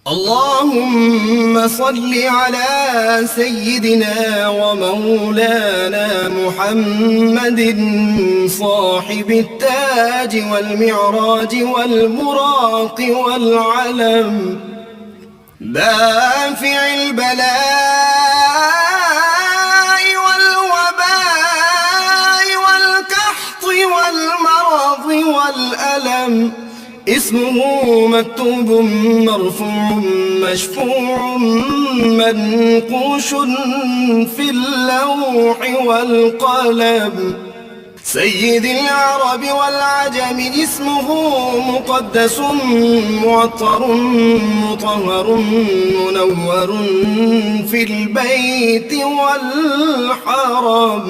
اللهم صل على سيدنا ومولانا محمد صاحب التاج والمعراج والبراق والعلم، دافع البلاء والوباء والقحط والمرض والألم، اسمه مكتوب مرفوع مشفوع منقوش في اللوح والقلم، سيد العرب والعجم اسمه مقدس معطر مطهر منور في البيت والحرم،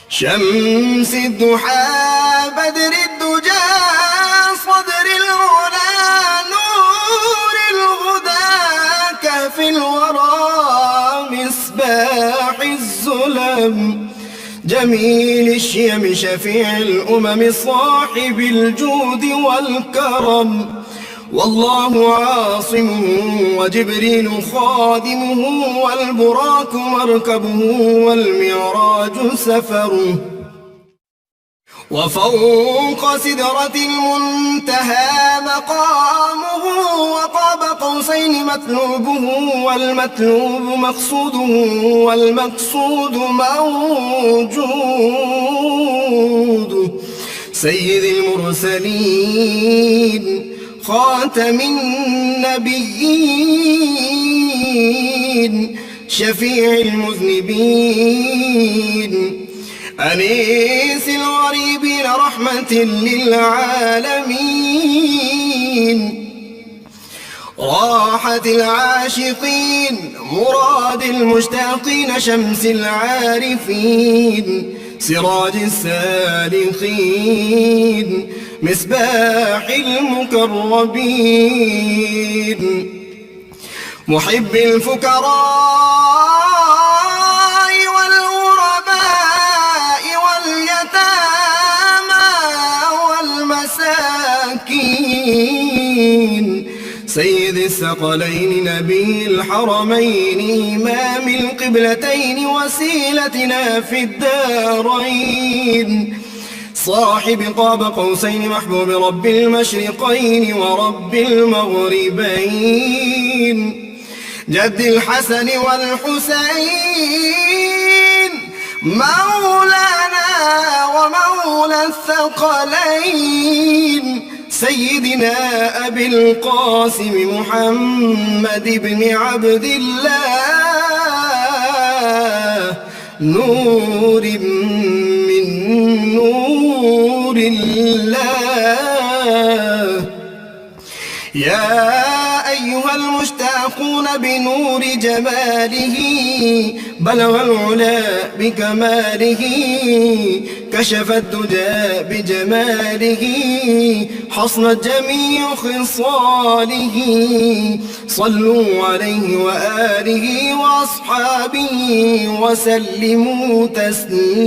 شمس الضحى بدر الدجى صدر العلا نور الهدى كهف الورى مصباح الظلم، جميل الشيم شفيع الأمم صاحب الجود والكرم، والله عاصمه وجبريل خادمه والبراق مركبه والمعراج سفره، وفوق سدرة المنتهى مقامه وقاب قوسين مطلوبه والمطلوب مقصوده والمقصود موجود، سيد المرسلين خاتم النبيين شفيع المذنبين، أنيس الغريبين رحمة للعالمين، راحة العاشقين مراد المشتاقين، شمس العارفين سراج السالكين مصباح المقربين، محب الفقراء والغرباء واليتامى والمساكين، سيد الثقلين نبي الحرمين إمام القبلتين وسيلتنا في الدارين، صاحب قاب قوسين محبوب رب المشرقين ورب المغربين، جد الحسن والحسين مولانا ومولى الثقلين، سيدنا أبي القاسم محمد بن عبد الله، نور من نور الله، يا أيها المشتاقون بنور جماله بلغ العلا بكماله، كشف الدجى بجماله حصنت جميع خصاله، صلوا عليه وآله وأصحابه وسلموا تسليما.